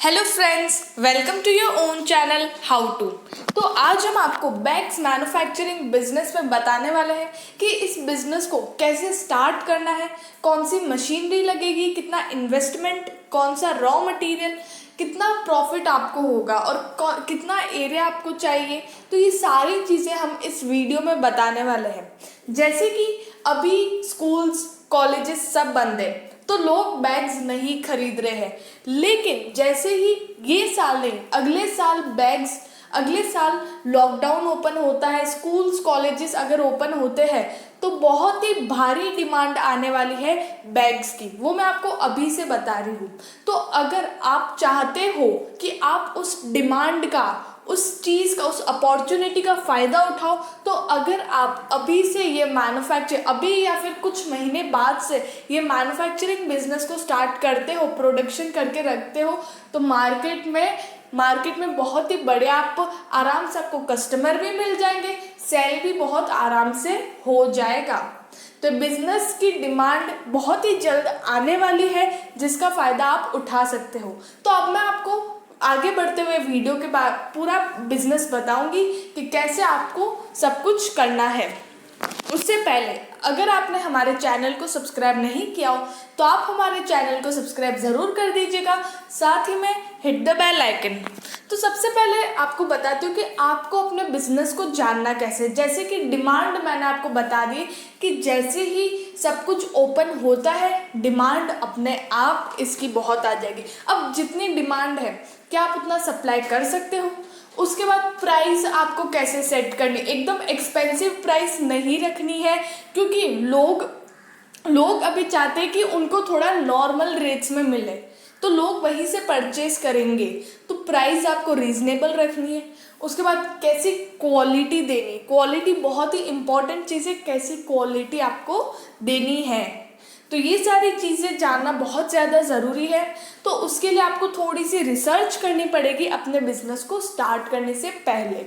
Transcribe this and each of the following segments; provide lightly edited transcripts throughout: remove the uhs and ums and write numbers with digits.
Hello friends, welcome to your own channel how to. तो आज हम आपको बैग्स मैन्युफैक्चरिंग बिजनेस में बताने वाले हैं कि इस बिजनेस को कैसे स्टार्ट करना है, कौन सी मशीनरी लगेगी, कितना इन्वेस्टमेंट, कौन सा रॉ मटेरियल, कितना प्रॉफिट आपको होगा और कितना एरिया आपको चाहिए। तो ये सारी चीज़ें हम इस वीडियो में बताने वाले हैं। जैसे कि अभी स्कूल्स कॉलेजेस सब बंद है तो लोग बैग्स नहीं खरीद रहे हैं, लेकिन जैसे ही ये साल नहीं अगले साल लॉकडाउन ओपन होता है, स्कूल्स कॉलेजेस अगर ओपन होते हैं तो बहुत ही भारी डिमांड आने वाली है बैग्स की। वो मैं आपको अभी से बता रही हूँ। तो अगर आप चाहते हो कि आप उस डिमांड का, उस चीज़ का, उस अपॉर्चुनिटी का फ़ायदा उठाओ, तो अगर आप अभी से ये अभी या फिर कुछ महीने बाद से ये मैन्युफैक्चरिंग बिजनेस को स्टार्ट करते हो, प्रोडक्शन करके रखते हो, तो मार्केट में बहुत ही बड़े आराम से आपको कस्टमर भी मिल जाएंगे, सेल भी बहुत आराम से हो जाएगा। तो बिजनेस की डिमांड बहुत ही जल्द आने वाली है जिसका फ़ायदा आप उठा सकते हो। तो अब मैं आपको आगे बढ़ते हुए वीडियो के बाद पूरा बिजनेस बताऊंगी कि कैसे आपको सब कुछ करना है। उससे पहले अगर आपने हमारे चैनल को सब्सक्राइब नहीं किया हो तो आप हमारे चैनल को सब्सक्राइब ज़रूर कर दीजिएगा, साथ ही में हिट द बेल आइकन। तो सबसे पहले आपको बताती हूँ कि आपको अपने बिजनेस को जानना कैसे। जैसे कि डिमांड मैंने आपको बता दी कि जैसे ही सब कुछ ओपन होता है डिमांड अपने आप इसकी बहुत आ जाएगी। अब जितनी डिमांड है क्या आप उतना सप्लाई कर सकते हो। उसके बाद प्राइस आपको कैसे सेट करनी, एकदम एक्सपेंसिव प्राइस नहीं रखनी है, क्योंकि लोग अभी चाहते हैं कि उनको थोड़ा नॉर्मल रेट्स में मिले, तो लोग वहीं से परचेज करेंगे। तो प्राइस आपको रीजनेबल रखनी है। उसके बाद कैसी क्वालिटी देनी, क्वालिटी बहुत ही इंपॉर्टेंट चीज़ है, कैसी क्वालिटी आपको देनी है। तो ये सारी चीज़ें जानना बहुत ज़्यादा ज़रूरी है। तो उसके लिए आपको थोड़ी सी रिसर्च करनी पड़ेगी अपने बिजनेस को स्टार्ट करने से पहले।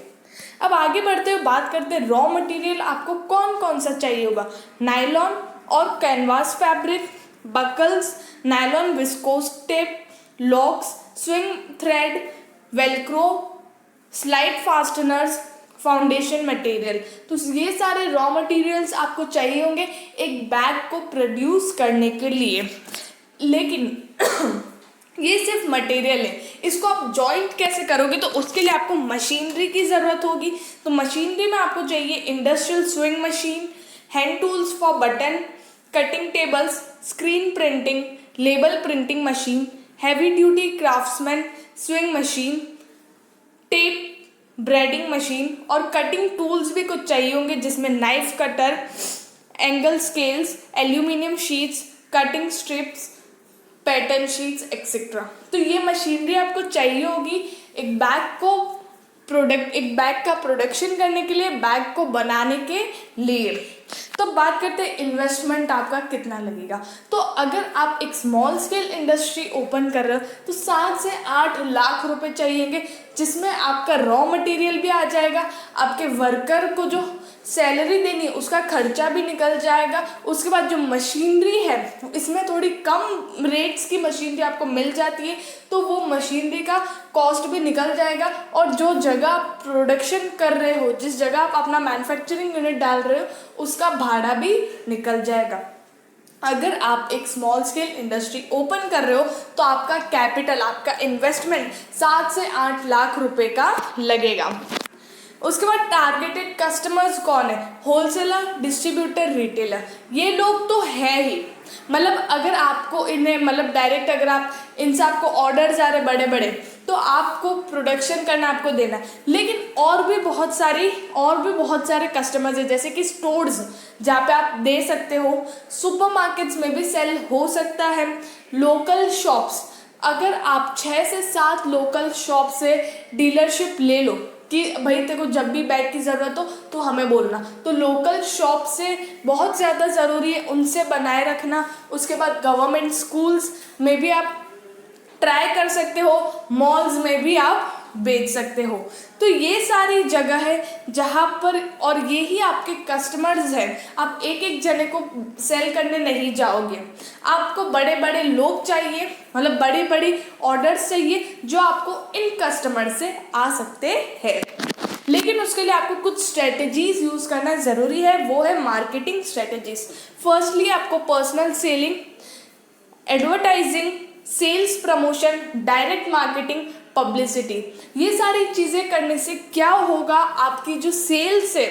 अब आगे बढ़ते हुए बात करते हैं रॉ मटेरियल आपको कौन कौन सा चाहिए होगा। नायलॉन और canvas fabric, buckles, nylon viscose tape, locks, sewing thread, velcro, slide fasteners, foundation material. तो ये सारे रॉ मटेरियल्स आपको चाहिए होंगे एक बैग को प्रोड्यूस करने के लिए। लेकिन ये सिर्फ मटेरियल है, इसको आप जॉइंट कैसे करोगे, तो उसके लिए आपको मशीनरी की ज़रूरत होगी। तो मशीनरी में आपको चाहिए industrial swing machine, hand tools for button, cutting tables, screen printing, label printing machine, heavy duty craftsman swing machine, tape braiding machine और कटिंग टूल्स भी कुछ चाहिए होंगे, जिसमें knife cutter, angle scales, aluminium sheets, cutting strips, pattern sheets etcetera. तो ये machinery आपको चाहिए होगी एक बैग का प्रोडक्शन करने के लिए, बैग को बनाने के लिए। तो बात करते हैं इन्वेस्टमेंट आपका कितना लगेगा। तो अगर आप एक स्मॉल स्केल इंडस्ट्री ओपन कर रहे हो तो 7 से 8 लाख रुपए चाहिएंगे, जिसमें आपका रॉ मटेरियल भी आ जाएगा, आपके वर्कर को जो सैलरी देनी है उसका खर्चा भी निकल जाएगा। उसके बाद जो मशीनरी है इसमें थोड़ी कम रेट्स की मशीनरी आपको मिल जाती है, तो वो मशीनरी का कॉस्ट भी निकल जाएगा। और जो जगह आप प्रोडक्शन कर रहे हो, जिस जगह आप अपना मैन्युफैक्चरिंग यूनिट डाल रहे हो, उसका भाड़ा भी निकल जाएगा। अगर आप एक स्मॉल स्केल इंडस्ट्री ओपन कर रहे हो तो आपका कैपिटल, आपका इन्वेस्टमेंट 7 से 8 लाख रुपए का लगेगा। उसके बाद टारगेटेड कस्टमर्स कौन है, होलसेलर, डिस्ट्रीब्यूटर, रिटेलर। ये लोग तो है ही, मतलब अगर आपको इन्हें डायरेक्ट अगर आप इनसे आपको ऑर्डर्स आ रहे बड़े बड़े तो आपको प्रोडक्शन करना, आपको देना। लेकिन और भी बहुत सारे कस्टमर्स हैं, जैसे कि स्टोर्स जहाँ पे आप दे सकते हो, सुपरमार्केट्स में भी सेल हो सकता है, लोकल शॉप्स। अगर आप 6 से 7 लोकल शॉप से डीलरशिप ले लो कि भाई तेरे को जब भी बैग की ज़रूरत हो तो हमें बोलना, तो लोकल शॉप से बहुत ज़्यादा ज़रूरी है, उनसे बनाए रखना। उसके बाद गवर्नमेंट स्कूल्स में भी आप ट्राई कर सकते हो, मॉल्स में भी आप बेच सकते हो। तो ये सारी जगह है जहाँ पर, और ये ही आपके कस्टमर्स हैं। आप एक एक जने को सेल करने नहीं जाओगे, आपको बड़े बड़े लोग चाहिए, मतलब बड़ी बड़ी ऑर्डर्स चाहिए जो आपको इन कस्टमर से आ सकते हैं। लेकिन उसके लिए आपको कुछ स्ट्रेटजीज यूज़ करना ज़रूरी है, वो है मार्केटिंग स्ट्रेटजीज। फर्स्टली आपको personal selling, advertising, sales promotion, direct marketing, publicity, ये सारी चीज़ें करने से क्या होगा, आपकी जो सेल्स है,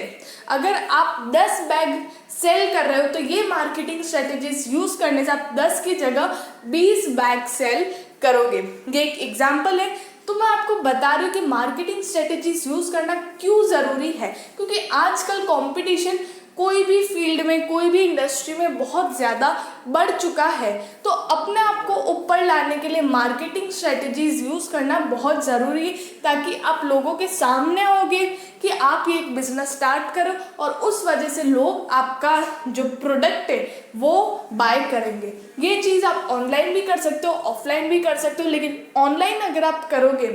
अगर आप 10 बैग सेल कर रहे हो तो ये मार्केटिंग स्ट्रेटजीज यूज़ करने से आप 10 की जगह 20 बैग सेल करोगे। ये एक एग्जाम्पल है। तो मैं आपको बता रही हूँ कि मार्केटिंग स्ट्रेटजीज यूज़ करना क्यों ज़रूरी है, क्योंकि आजकल कंपटीशन कोई भी फील्ड में, कोई भी इंडस्ट्री में बहुत ज़्यादा बढ़ चुका है। तो अपने आप को ऊपर लाने के लिए मार्केटिंग स्ट्रेटजीज यूज़ करना बहुत ज़रूरी है, ताकि आप लोगों के सामने आओगे कि आप ये एक बिज़नेस स्टार्ट करो और उस वजह से लोग आपका जो प्रोडक्ट है वो बाय करेंगे। ये चीज़ आप ऑनलाइन भी कर सकते हो, ऑफलाइन भी कर सकते हो, लेकिन ऑनलाइन अगर आप करोगे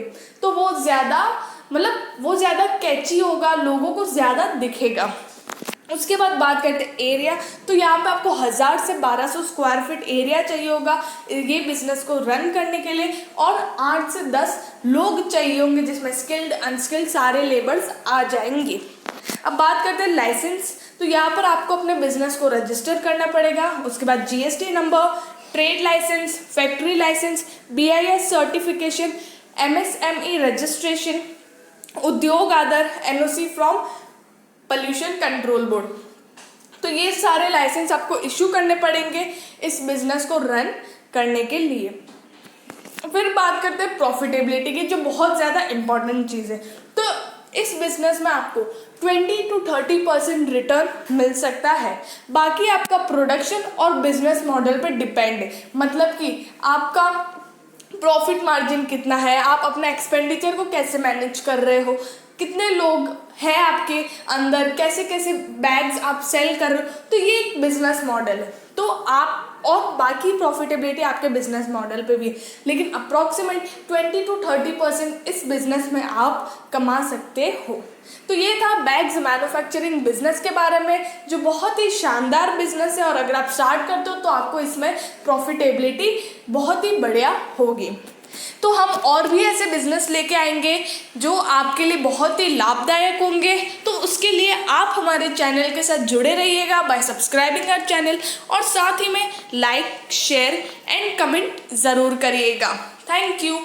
तो वो ज़्यादा कैची होगा, लोगों को ज़्यादा दिखेगा। उसके बाद बात करते हैं एरिया। तो यहाँ पे आपको 1000 से 1200 स्क्वायर फीट एरिया चाहिए होगा ये बिज़नेस को रन करने के लिए, और 8 से 10 लोग चाहिए होंगे, जिसमें स्किल्ड अनस्किल्ड सारे लेबर्स आ जाएंगे। अब बात करते हैं लाइसेंस। तो यहाँ पर आपको अपने बिजनेस को रजिस्टर करना पड़ेगा। उसके बाद GST number, trade licence, factory licence, BIS certification, MSME registration, Udyog Aadhaar, NOC from pollution control board. तो ये सारे लाइसेंस आपको इशू करने पड़ेंगे इस बिजनेस को रन करने के लिए। फिर बात करते हैं प्रॉफिटेबिलिटी की, जो बहुत ज़्यादा इम्पॉर्टेंट चीज़ है। तो इस बिजनेस में आपको 20 to 30% रिटर्न मिल सकता है। बाकी आपका प्रोडक्शन और बिजनेस मॉडल पर डिपेंड है, मतलब कि आपका प्रॉफिट मार्जिन कितना है, आप अपना एक्सपेंडिचर को कैसे मैनेज कर रहे हो, कितने लोग हैं आपके अंदर, कैसे कैसे बैग्स आप सेल कर रहे हो। तो ये एक बिजनेस मॉडल है। तो आप, और बाकी प्रॉफिटेबिलिटी आपके बिजनेस मॉडल पे भी है, लेकिन अप्रॉक्सीमेट 20 to 30% इस बिजनेस में आप कमा सकते हो। तो ये था बैग्स मैन्युफैक्चरिंग बिजनेस के बारे में, जो बहुत ही शानदार बिजनेस है, और अगर आप स्टार्ट करते हो तो आपको इसमें प्रॉफिटेबिलिटी बहुत ही बढ़िया होगी। तो हम और भी ऐसे बिजनेस लेके आएंगे जो आपके लिए बहुत ही लाभदायक होंगे। तो उसके लिए आप हमारे चैनल के साथ जुड़े रहिएगा बाय सब्सक्राइबिंग आवर चैनल, और साथ ही में लाइक, शेयर एंड कमेंट ज़रूर करिएगा। Thank you.